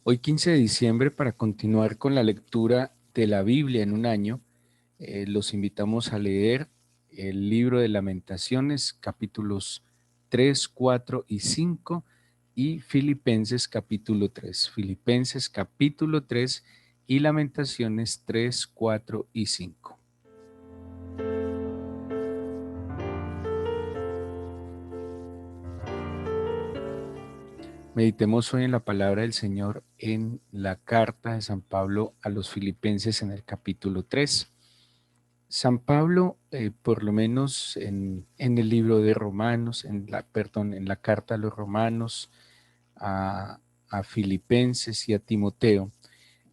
Hoy 15 de diciembre, para continuar con la lectura de la Biblia en un año, los invitamos a leer el libro de Lamentaciones, capítulos 3, 4 y 5 y Filipenses capítulo 3. Filipenses capítulo 3 y Lamentaciones 3, 4 y 5. Meditemos hoy en la palabra del Señor en la carta de San Pablo a los Filipenses en el capítulo 3. San Pablo, por lo menos en el libro de Romanos, en la carta a los Romanos, a Filipenses y a Timoteo,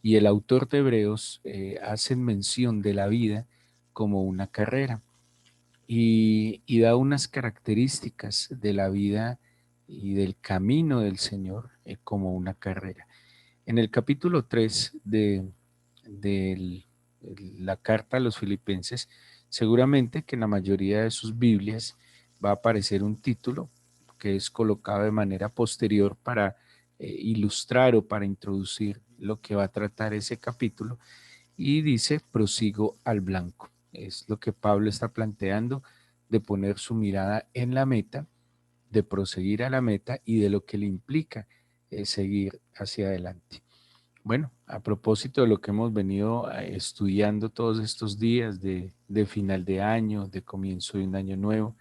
y el autor de Hebreos hacen mención de la vida como una carrera y da unas características de la vida y del camino del Señor como una carrera. En el capítulo 3 de la carta a los Filipenses, seguramente que en la mayoría de sus Biblias va a aparecer un título que es colocado de manera posterior para ilustrar o para introducir lo que va a tratar ese capítulo y dice: prosigo al blanco. Es lo que Pablo está planteando, de poner su mirada en la meta, de proseguir a la meta y de lo que le implica seguir hacia adelante. Bueno, a propósito de lo que hemos venido estudiando todos estos días de final de año, de comienzo de un año nuevo,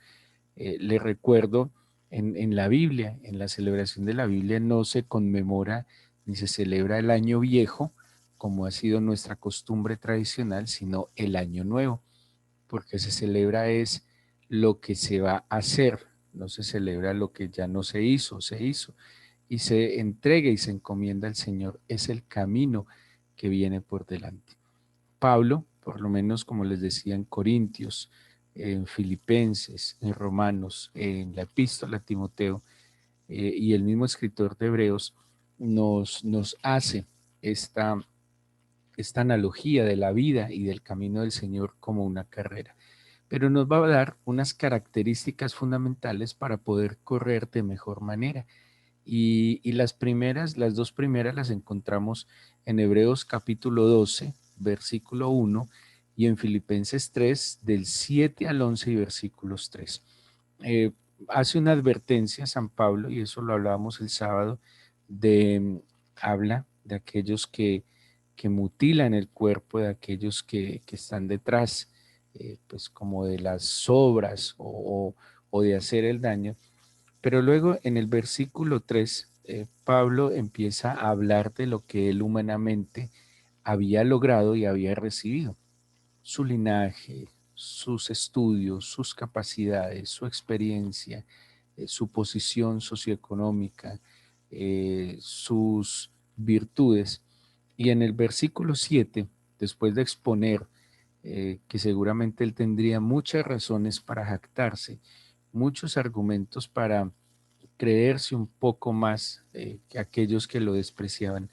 le recuerdo en la Biblia, en la celebración de la Biblia, no se conmemora ni se celebra el año viejo, como ha sido nuestra costumbre tradicional, sino el año nuevo, porque se celebra es lo que se va a hacer, no se celebra lo que ya no se hizo, y se entrega y se encomienda al Señor, es el camino que viene por delante. Pablo, por lo menos como les decía en Corintios, en Filipenses, en Romanos, en la epístola a Timoteo y el mismo escritor de Hebreos, nos hace esta, esta analogía de la vida y del camino del Señor como una carrera, pero nos va a dar unas características fundamentales para poder correr de mejor manera. Y las dos primeras las encontramos en Hebreos capítulo 12, versículo 1, y en Filipenses 3, del 7 al 11 y versículos 3. Eh, Hace una advertencia San Pablo, y eso lo hablábamos el sábado, habla de aquellos que mutilan el cuerpo, de aquellos que están detrás, pues como de las obras o de hacer el daño. Pero luego en el versículo 3, Pablo empieza a hablar de lo que él humanamente había logrado y había recibido: su linaje, sus estudios, sus capacidades, su experiencia, su posición socioeconómica, sus virtudes. Y en el versículo 7, después de exponer que seguramente él tendría muchas razones para jactarse, muchos argumentos para creerse un poco más que aquellos que lo despreciaban,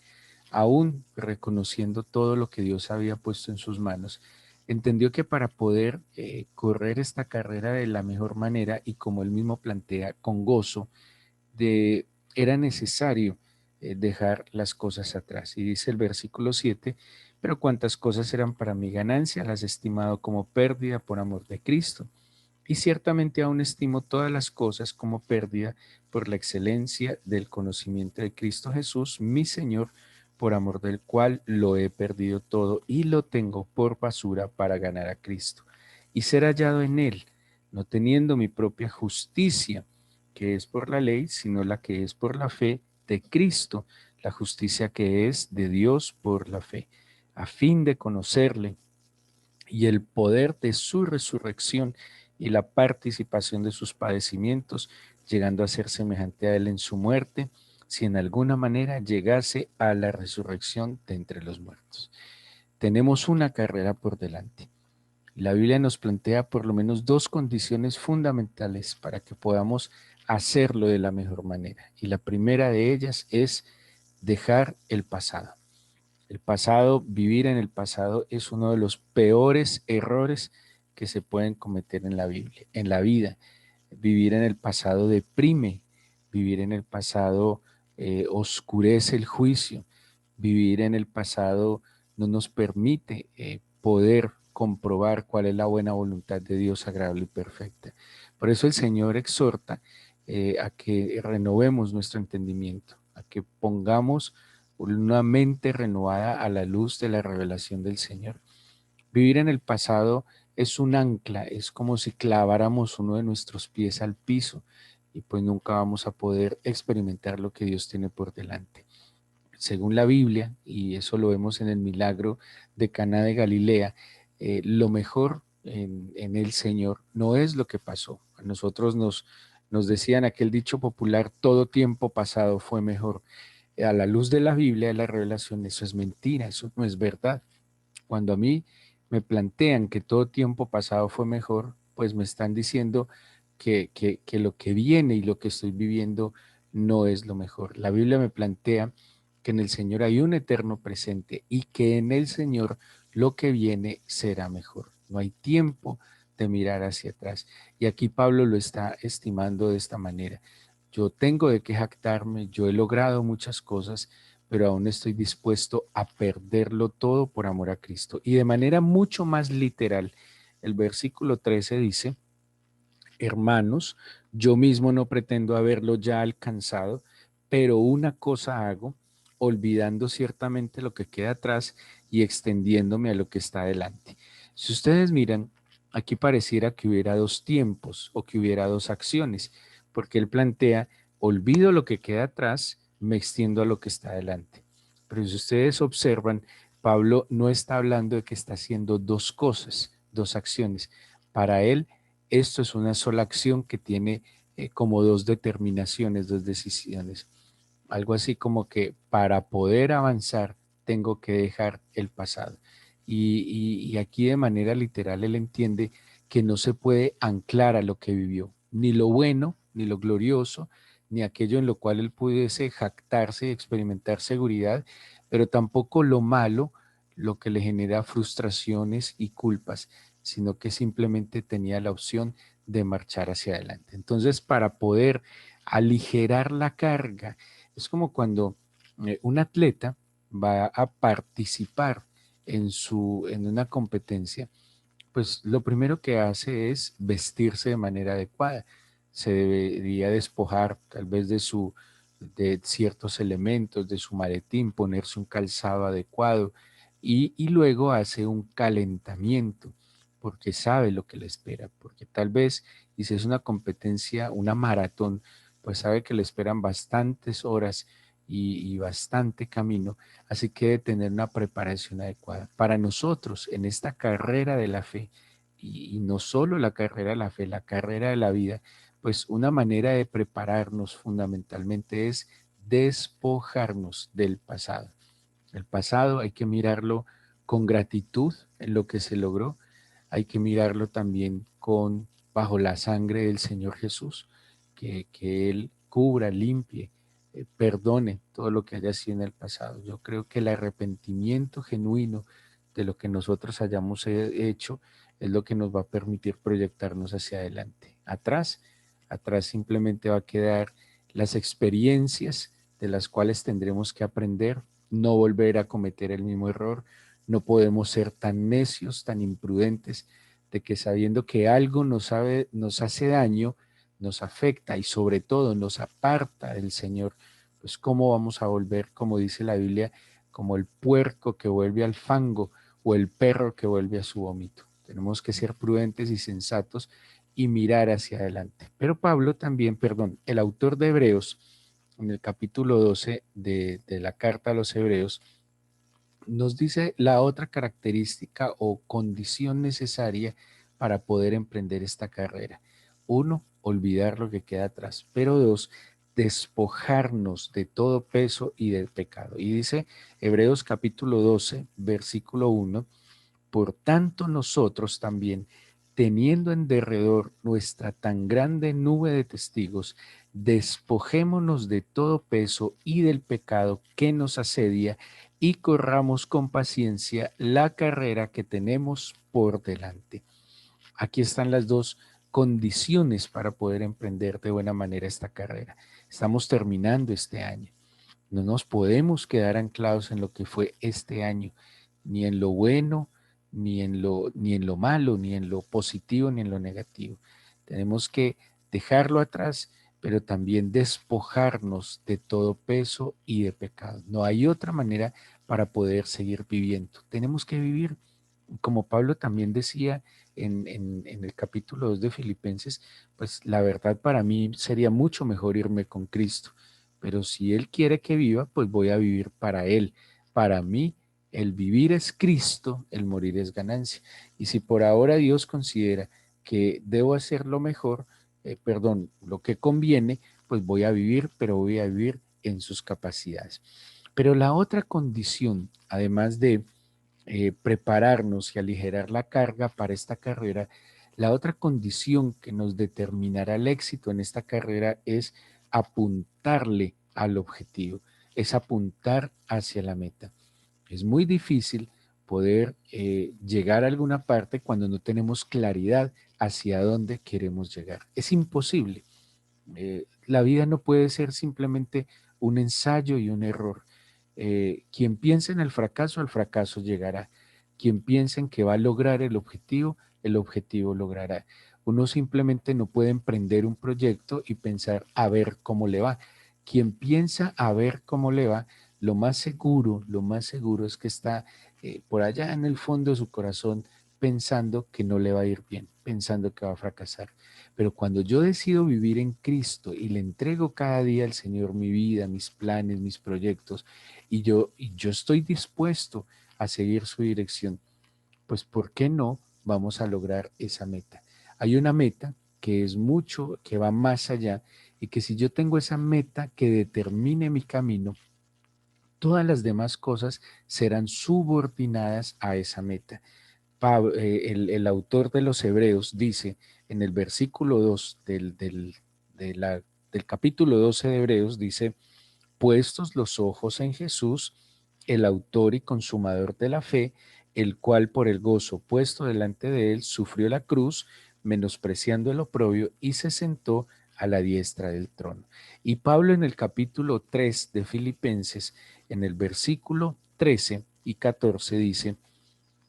aún reconociendo todo lo que Dios había puesto en sus manos, entendió que para poder correr esta carrera de la mejor manera y, como él mismo plantea, con gozo, era necesario dejar las cosas atrás. Y dice el versículo 7: pero cuantas cosas eran para mi ganancia, las he estimado como pérdida por amor de Cristo. Y ciertamente aún estimo todas las cosas como pérdida por la excelencia del conocimiento de Cristo Jesús, mi Señor, por amor del cual lo he perdido todo y lo tengo por basura para ganar a Cristo y ser hallado en él, no teniendo mi propia justicia, que es por la ley, sino la que es por la fe de Cristo, la justicia que es de Dios por la fe, a fin de conocerle y el poder de su resurrección y la participación de sus padecimientos, llegando a ser semejante a él en su muerte, si en alguna manera llegase a la resurrección de entre los muertos. Tenemos una carrera por delante. La Biblia nos plantea por lo menos dos condiciones fundamentales para que podamos hacerlo de la mejor manera. Y la primera de ellas es dejar el pasado. El pasado, vivir en el pasado, es uno de los peores errores que se pueden cometer en la Biblia, en la vida. Vivir en el pasado deprime, vivir en el pasado oscurece el juicio, Vivir en el pasado no nos permite poder comprobar cuál es la buena voluntad de Dios agradable y perfecta. Por eso el Señor exhorta a que renovemos nuestro entendimiento, a que pongamos una mente renovada a la luz de la revelación del Señor. Vivir en el pasado es un ancla, es como si claváramos uno de nuestros pies al piso y pues nunca vamos a poder experimentar lo que Dios tiene por delante. Según la Biblia, y eso lo vemos en el milagro de Caná de Galilea, lo mejor en el Señor no es lo que pasó. A nosotros nos decían aquel dicho popular, todo tiempo pasado fue mejor. A la luz de la Biblia, de la revelación, eso es mentira, eso no es verdad. Cuando a mí me plantean que todo tiempo pasado fue mejor, pues me están diciendo que lo que viene y lo que estoy viviendo no es lo mejor. La Biblia me plantea que en el Señor hay un eterno presente y que en el Señor lo que viene será mejor. No hay tiempo de mirar hacia atrás. Y aquí Pablo lo está estimando de esta manera. Yo tengo de qué jactarme, yo he logrado muchas cosas, pero aún estoy dispuesto a perderlo todo por amor a Cristo. Y de manera mucho más literal, el versículo 13 dice, hermanos, yo mismo no pretendo haberlo ya alcanzado, pero una cosa hago, olvidando ciertamente lo que queda atrás y extendiéndome a lo que está adelante. Si ustedes miran, aquí pareciera que hubiera dos tiempos o que hubiera dos acciones, porque él plantea, olvido lo que queda atrás, me extiendo a lo que está adelante. Pero si ustedes observan, Pablo no está hablando de que está haciendo dos cosas, dos acciones. Para él, esto es una sola acción que tiene como dos determinaciones, dos decisiones. Algo así como que para poder avanzar tengo que dejar el pasado. Y aquí de manera literal él entiende que no se puede anclar a lo que vivió, ni lo bueno, ni lo glorioso, ni aquello en lo cual él pudiese jactarse y experimentar seguridad, pero tampoco lo malo, lo que le genera frustraciones y culpas, sino que simplemente tenía la opción de marchar hacia adelante. Entonces, para poder aligerar la carga, es como cuando un atleta va a participar en una competencia, pues lo primero que hace es vestirse de manera adecuada. Se debería despojar tal vez de ciertos elementos, de su maletín, ponerse un calzado adecuado y luego hace un calentamiento porque sabe lo que le espera, porque tal vez, y si es una competencia, una maratón, pues sabe que le esperan bastantes horas y bastante camino, así que debe tener una preparación adecuada. Para nosotros, en esta carrera de la fe, y no solo la carrera de la fe, la carrera de la vida, pues una manera de prepararnos fundamentalmente es despojarnos del pasado. El pasado hay que mirarlo con gratitud en lo que se logró, hay que mirarlo también con bajo la sangre del Señor Jesús, que Él cubra, limpie, perdone todo lo que haya sido en el pasado. Yo creo que el arrepentimiento genuino de lo que nosotros hayamos hecho es lo que nos va a permitir proyectarnos hacia adelante. Atrás simplemente va a quedar las experiencias de las cuales tendremos que aprender, no volver a cometer el mismo error. No podemos ser tan necios, tan imprudentes, de que sabiendo que algo nos hace daño, nos afecta y sobre todo nos aparta del Señor, pues cómo vamos a volver, como dice la Biblia, como el puerco que vuelve al fango o el perro que vuelve a su vómito. Tenemos que ser prudentes y sensatos y mirar hacia adelante. Pero Pablo también, perdón, el autor de Hebreos, en el capítulo 12 de la carta a los Hebreos, nos dice la otra característica o condición necesaria para poder emprender esta carrera. Uno, olvidar lo que queda atrás, pero dos, despojarnos de todo peso y del pecado. Y dice Hebreos capítulo 12, versículo 1, por tanto nosotros también, teniendo en derredor nuestra tan grande nube de testigos, despojémonos de todo peso y del pecado que nos asedia y corramos con paciencia la carrera que tenemos por delante. Aquí están las dos condiciones para poder emprender de buena manera esta carrera. Estamos terminando este año No nos podemos quedar anclados en lo que fue este año, ni en lo bueno, ni en lo malo, ni en lo positivo, ni en lo negativo. Tenemos que dejarlo atrás, pero también despojarnos de todo peso y de pecado. No hay otra manera para poder seguir viviendo. Tenemos que vivir, como Pablo también decía en el capítulo 2 de Filipenses, pues la verdad para mí sería mucho mejor irme con Cristo, pero si Él quiere que viva, pues voy a vivir para Él. Para mí, el vivir es Cristo, el morir es ganancia. Y si por ahora Dios considera que debo hacer lo mejor, lo que conviene, pues voy a vivir, pero voy a vivir en sus capacidades. Pero la otra condición, además de prepararnos y aligerar la carga para esta carrera, la otra condición que nos determinará el éxito en esta carrera es apuntarle al objetivo, es apuntar hacia la meta. Es muy difícil poder llegar a alguna parte cuando no tenemos claridad hacia dónde queremos llegar. Es imposible. La vida no puede ser simplemente un ensayo y un error. Quien piensa en el fracaso, al fracaso llegará. Quien piensa en que va a lograr el objetivo logrará. Uno simplemente no puede emprender un proyecto y pensar a ver cómo le va. Quien piensa a ver cómo le va, lo más seguro es que está por allá en el fondo de su corazón pensando que no le va a ir bien, pensando que va a fracasar. Pero cuando yo decido vivir en Cristo y le entrego cada día al Señor mi vida, mis planes, mis proyectos, y yo estoy dispuesto a seguir su dirección, pues ¿por qué no vamos a lograr esa meta? Hay una meta que es mucho, que va más allá, y que si yo tengo esa meta que determine mi camino, todas las demás cosas serán subordinadas a esa meta. El autor de los Hebreos dice en el versículo 2 del capítulo 12 de Hebreos, dice, puestos los ojos en Jesús, el autor y consumador de la fe, el cual por el gozo puesto delante de él sufrió la cruz, menospreciando el oprobio, y se sentó a la diestra del trono. Y Pablo en el capítulo 3 de Filipenses, en el versículo 13 y 14 dice,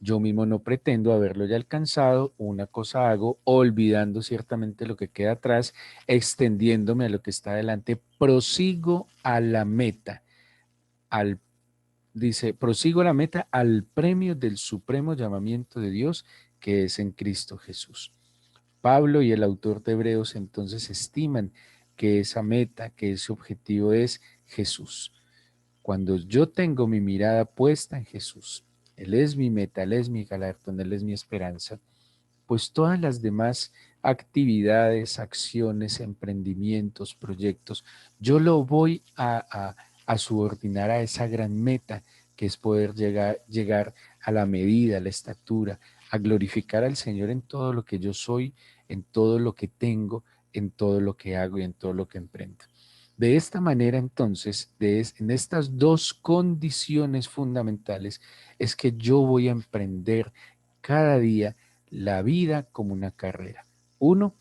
yo mismo no pretendo haberlo ya alcanzado, una cosa hago, olvidando ciertamente lo que queda atrás, extendiéndome a lo que está adelante, prosigo a la meta, al, dice, prosigo a la meta al premio del supremo llamamiento de Dios que es en Cristo Jesús. Pablo y el autor de Hebreos entonces estiman que esa meta, que ese objetivo es Jesús. Cuando yo tengo mi mirada puesta en Jesús, Él es mi meta, Él es mi galardón, Él es mi esperanza, pues todas las demás actividades, acciones, emprendimientos, proyectos, yo lo voy a subordinar a esa gran meta que es poder llegar a la medida, a la estatura, a glorificar al Señor en todo lo que yo soy, en todo lo que tengo, en todo lo que hago y en todo lo que emprendo. De esta manera, entonces, en estas dos condiciones fundamentales, es que yo voy a emprender cada día la vida como una carrera. Uno,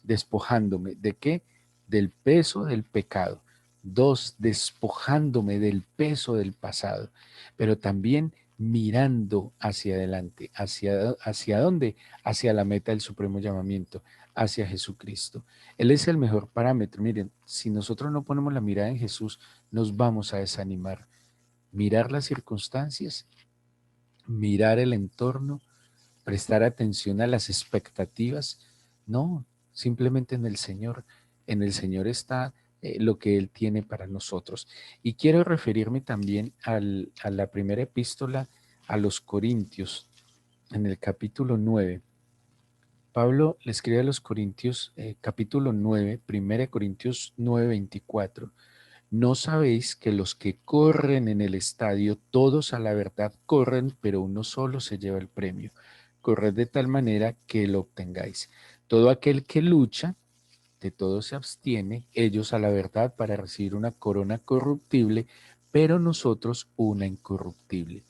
despojándome de qué? Del peso del pecado. Dos, despojándome del peso del pasado, pero también mirando hacia adelante. ¿Hacia dónde? Hacia la meta del supremo llamamiento, hacia Jesucristo. Él es el mejor parámetro. Miren, si nosotros no ponemos la mirada en Jesús, nos vamos a desanimar. Mirar las circunstancias, mirar el entorno, prestar atención a las expectativas. No, simplemente en el Señor. En el Señor está lo que Él tiene para nosotros. Y quiero referirme también a la primera epístola a los Corintios, en el capítulo 9. Pablo le escribe a los Corintios, capítulo 9, 1 Corintios 9, 24. ¿No sabéis que los que corren en el estadio, todos a la verdad corren, pero uno solo se lleva el premio? Corred de tal manera que lo obtengáis. Todo aquel que lucha, de todo se abstiene, ellos a la verdad para recibir una corona corruptible, pero nosotros una incorruptible.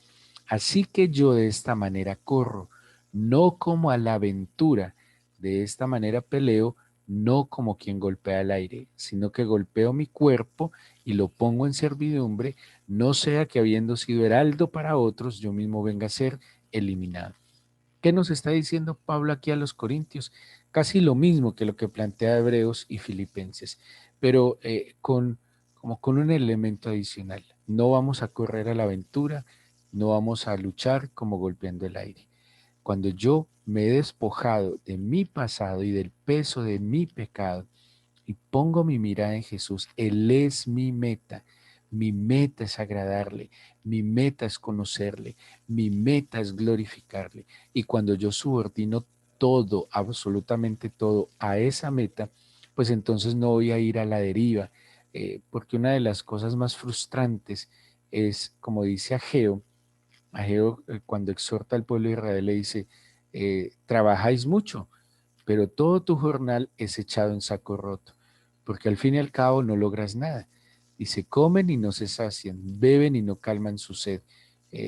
Así que yo de esta manera corro, no como a la aventura, de esta manera peleo, no como quien golpea el aire, sino que golpeo mi cuerpo y lo pongo en servidumbre, no sea que habiendo sido heraldo para otros, yo mismo venga a ser eliminado. ¿Qué nos está diciendo Pablo aquí a los Corintios? Casi lo mismo que lo que plantea Hebreos y Filipenses, pero como con un elemento adicional. No vamos a correr a la aventura, no vamos a luchar como golpeando el aire. Cuando yo me he despojado de mi pasado y del peso de mi pecado y pongo mi mirada en Jesús, Él es mi meta. Mi meta es agradarle, mi meta es conocerle, mi meta es glorificarle. Y cuando yo subordino todo, absolutamente todo, a esa meta, pues entonces no voy a ir a la deriva, porque una de las cosas más frustrantes es, como dice Ageo, Ageo, cuando exhorta al pueblo de Israel, le dice, trabajáis mucho, pero todo tu jornal es echado en saco roto, porque al fin y al cabo no logras nada. Dice, comen y no se sacian, beben y no calman su sed,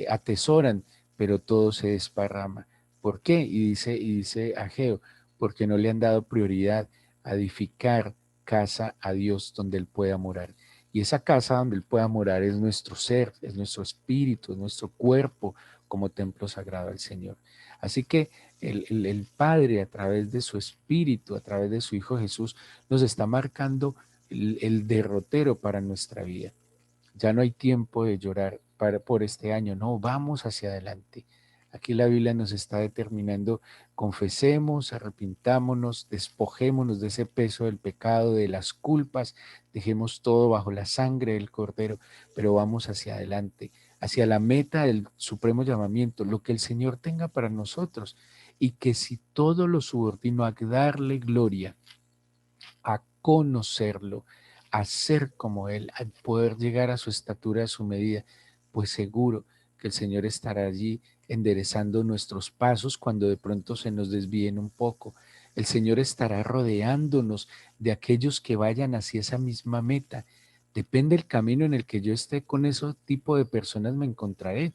atesoran, pero todo se desparrama. ¿Por qué? Y dice Ageo, porque no le han dado prioridad a edificar casa a Dios donde Él pueda morar. Y esa casa donde Él pueda morar es nuestro ser, es nuestro espíritu, es nuestro cuerpo como templo sagrado al Señor. Así que el Padre a través de su Espíritu, a través de su Hijo Jesús, nos está marcando el derrotero para nuestra vida. Ya no hay tiempo de llorar por este año, no, vamos hacia adelante. Aquí la Biblia nos está determinando, confesemos, arrepintámonos, despojémonos de ese peso del pecado, de las culpas, dejemos todo bajo la sangre del Cordero, pero vamos hacia adelante, hacia la meta del supremo llamamiento, lo que el Señor tenga para nosotros, y que si todo lo subordino a darle gloria, a conocerlo, a ser como Él, a poder llegar a su estatura, a su medida, pues seguro que el Señor estará allí enderezando nuestros pasos cuando de pronto se nos desvíen un poco. El Señor estará rodeándonos de aquellos que vayan hacia esa misma meta. Depende del camino en el que yo esté, con ese tipo de personas me encontraré.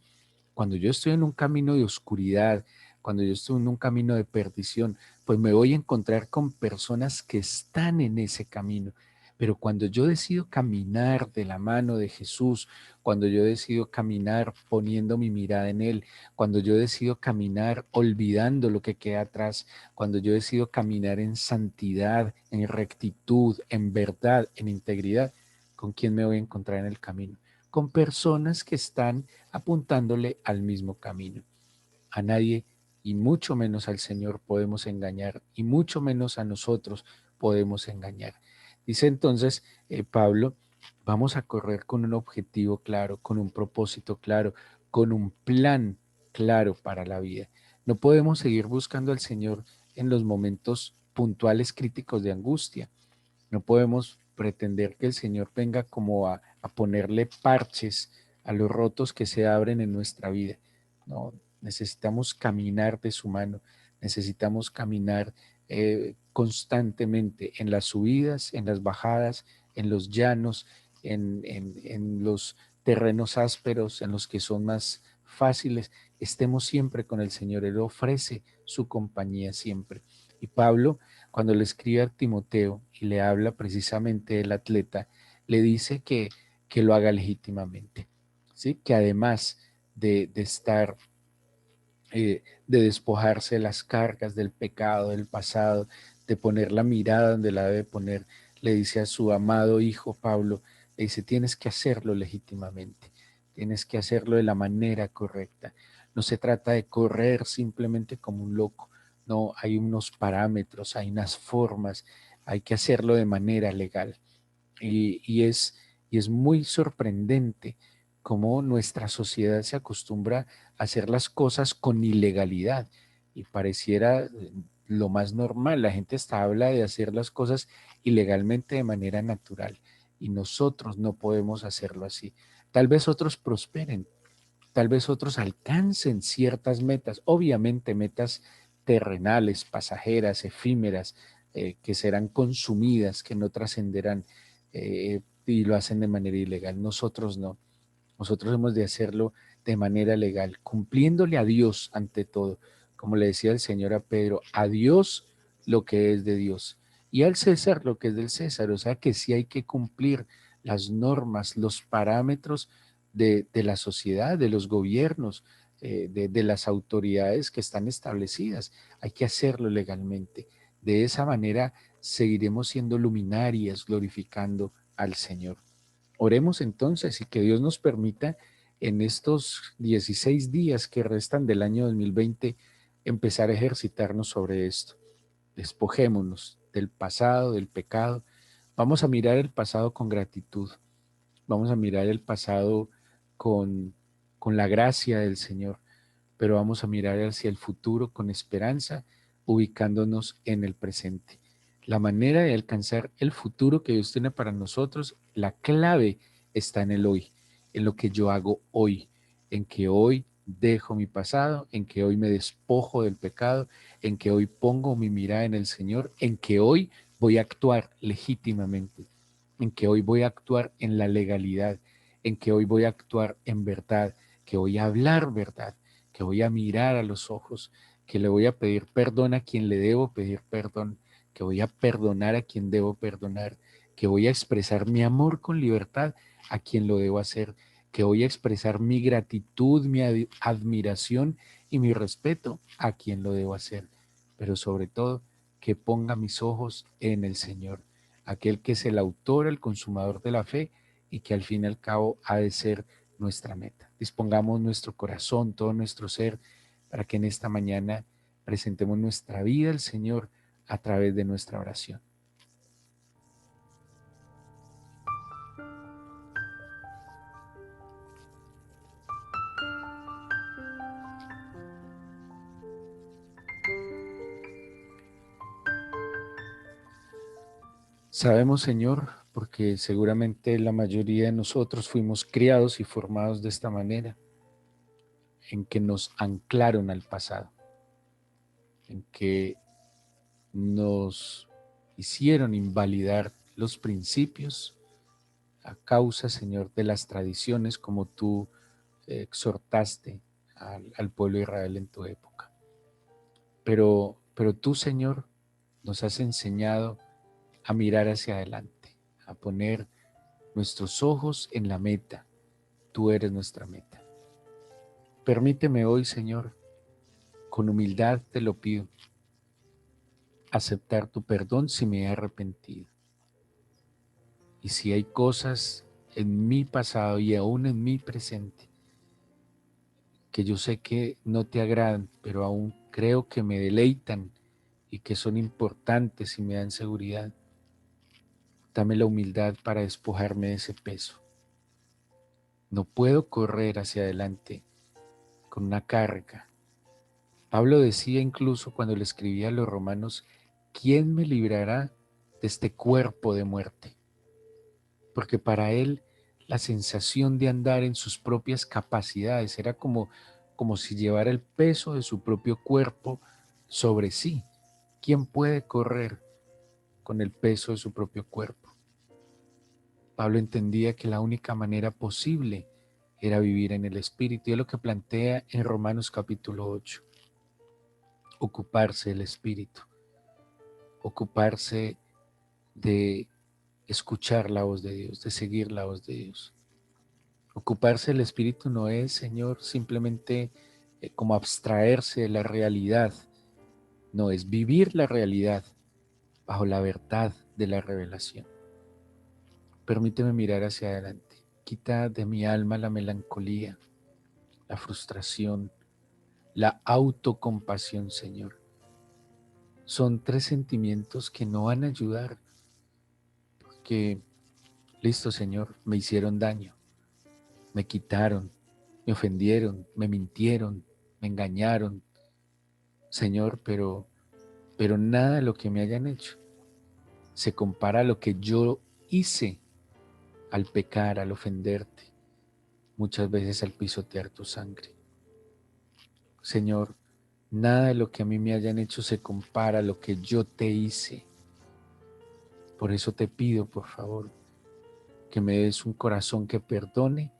Cuando yo estoy en un camino de oscuridad, cuando yo estoy en un camino de perdición, pues me voy a encontrar con personas que están en ese camino. Pero cuando yo decido caminar de la mano de Jesús, cuando yo decido caminar poniendo mi mirada en Él, cuando yo decido caminar olvidando lo que queda atrás, cuando yo decido caminar en santidad, en rectitud, en verdad, en integridad, ¿con quién me voy a encontrar en el camino? Con personas que están apuntándole al mismo camino. A nadie y mucho menos al Señor podemos engañar y mucho menos a nosotros podemos engañar. Dice entonces Pablo, vamos a correr con un objetivo claro, con un propósito claro, con un plan claro para la vida. No podemos seguir buscando al Señor en los momentos puntuales críticos de angustia. No podemos pretender que el Señor venga como a ponerle parches a los rotos que se abren en nuestra vida. No, necesitamos caminar de su mano, necesitamos caminar constantemente en las subidas, en las bajadas, en los llanos, en los terrenos ásperos, en los que son más fáciles. Estemos siempre con el Señor, Él ofrece su compañía siempre. Y Pablo, cuando le escribe a Timoteo y le habla precisamente del atleta, le dice que lo haga legítimamente, ¿sí? Que además de estar, de despojarse de las cargas del pecado, del pasado, de poner la mirada donde la debe poner, le dice a su amado hijo Pablo, le dice, tienes que hacerlo legítimamente, tienes que hacerlo de la manera correcta. No se trata de correr simplemente como un loco, no, hay unos parámetros, hay unas formas, hay que hacerlo de manera legal. Y es muy sorprendente cómo nuestra sociedad se acostumbra a hacer las cosas con ilegalidad y pareciera lo más normal. La gente está habla de hacer las cosas ilegalmente de manera natural y nosotros no podemos hacerlo así. Tal vez otros prosperen, tal vez otros alcancen ciertas metas, obviamente metas terrenales, pasajeras, efímeras, que serán consumidas, que no trascenderán, y lo hacen de manera ilegal. Nosotros no. Nosotros hemos de hacerlo de manera legal, cumpliéndole a Dios ante todo. Como le decía el Señor a Pedro, a Dios lo que es de Dios. y al César lo que es del César. O sea que sí hay que cumplir las normas, los parámetros de la sociedad, de los gobiernos, de las autoridades que están establecidas. Hay que hacerlo legalmente. De esa manera seguiremos siendo luminarias, glorificando al Señor. Oremos entonces y que Dios nos permita en estos 16 días que restan del año 2020 empezar a ejercitarnos sobre esto. Despojémonos del pasado, del pecado. Vamos a mirar el pasado con gratitud. Vamos a mirar el pasado con, con la gracia del Señor, pero vamos a mirar hacia el futuro con esperanza, ubicándonos en el presente. La manera de alcanzar el futuro que Dios tiene para nosotros, la clave está en el hoy, en lo que yo hago hoy, en que hoy dejo mi pasado, en que hoy me despojo del pecado, en que hoy pongo mi mirada en el Señor, en que hoy voy a actuar legítimamente, en que hoy voy a actuar en la legalidad, en que hoy voy a actuar en verdad, que voy a hablar verdad, que voy a mirar a los ojos, que le voy a pedir perdón a quien le debo pedir perdón, que voy a perdonar a quien debo perdonar, que voy a expresar mi amor con libertad a quien lo debo hacer, que voy a expresar mi gratitud, mi admiración y mi respeto a quien lo debo hacer, pero sobre todo que ponga mis ojos en el Señor, aquel que es el autor, el consumador de la fe y que al fin y al cabo ha de ser nuestra meta. Dispongamos nuestro corazón, todo nuestro ser, para que en esta mañana presentemos nuestra vida al Señor a través de nuestra oración. Sabemos, Señor, porque seguramente la mayoría de nosotros fuimos criados y formados de esta manera, en que nos anclaron al pasado, en que nos hicieron invalidar los principios a causa, Señor, de las tradiciones como tú exhortaste al pueblo de Israel en tu época. Pero tú, Señor, nos has enseñado a mirar hacia adelante, a poner nuestros ojos en la meta. Tú eres nuestra meta. Permíteme hoy, Señor, con humildad te lo pido, aceptar tu perdón si me he arrepentido. Y si hay cosas en mi pasado y aún en mi presente que yo sé que no te agradan, pero aún creo que me deleitan y que son importantes y me dan seguridad, dame la humildad para despojarme de ese peso. No puedo correr hacia adelante con una carga. Pablo decía incluso cuando le escribía a los romanos, ¿quién me librará de este cuerpo de muerte? Porque para él la sensación de andar en sus propias capacidades era como si llevara el peso de su propio cuerpo sobre sí. ¿Quién puede correr con el peso de su propio cuerpo? Pablo entendía que la única manera posible era vivir en el Espíritu. Y es lo que plantea en Romanos capítulo 8. Ocuparse del Espíritu, ocuparse de escuchar la voz de Dios, de seguir la voz de Dios. Ocuparse del Espíritu no es, Señor, simplemente como abstraerse de la realidad, no, es vivir la realidad bajo la verdad de la revelación. Permíteme mirar hacia adelante. Quita de mi alma la melancolía, la frustración, la autocompasión, Señor. Son tres sentimientos que no van a ayudar, porque, listo, Señor, me hicieron daño, me quitaron, me ofendieron, me mintieron, me engañaron, Señor, pero nada de lo que me hayan hecho se compara a lo que yo hice al pecar, al ofenderte, muchas veces al pisotear tu sangre. Señor, nada de lo que a mí me hayan hecho se compara a lo que yo te hice. Por eso te pido, por favor, que me des un corazón que perdone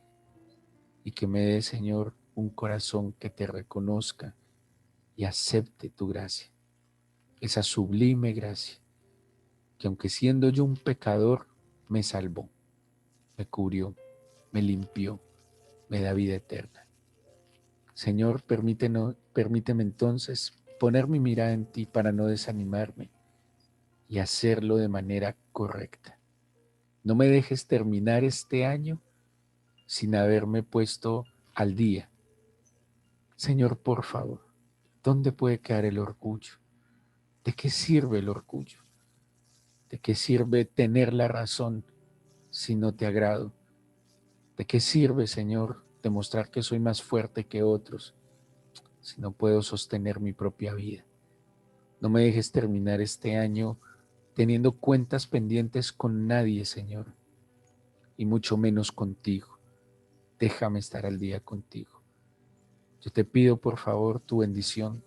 y que me des, Señor, un corazón que te reconozca y acepte tu gracia, esa sublime gracia. que aunque siendo yo un pecador, me salvó, me cubrió, me limpió, me da vida eterna. Señor, permíteme entonces poner mi mirada en ti para no desanimarme y hacerlo de manera correcta. No me dejes terminar este año sin haberme puesto al día. Señor, por favor, ¿dónde puede quedar el orgullo? ¿De qué sirve el orgullo? ¿De qué sirve tener la razón si no te agrado? ¿De qué sirve, Señor, demostrar que soy más fuerte que otros si no puedo sostener mi propia vida? No me dejes terminar este año teniendo cuentas pendientes con nadie, Señor, y mucho menos contigo. Déjame estar al día contigo. Yo te pido, por favor, tu bendición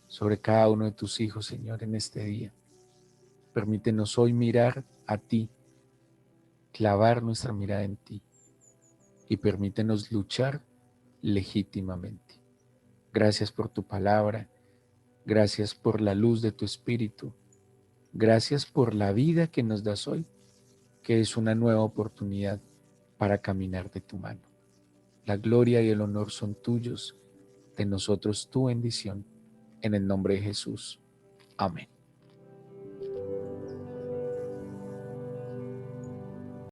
sobre cada uno de tus hijos, Señor, en este día. Permítenos hoy mirar a ti, clavar nuestra mirada en ti y permítenos luchar legítimamente. Gracias por tu palabra, gracias por la luz de tu espíritu, gracias por la vida que nos das hoy, que es una nueva oportunidad para caminar de tu mano. La gloria y el honor son tuyos, de nosotros tu bendición, en el nombre de Jesús. Amén.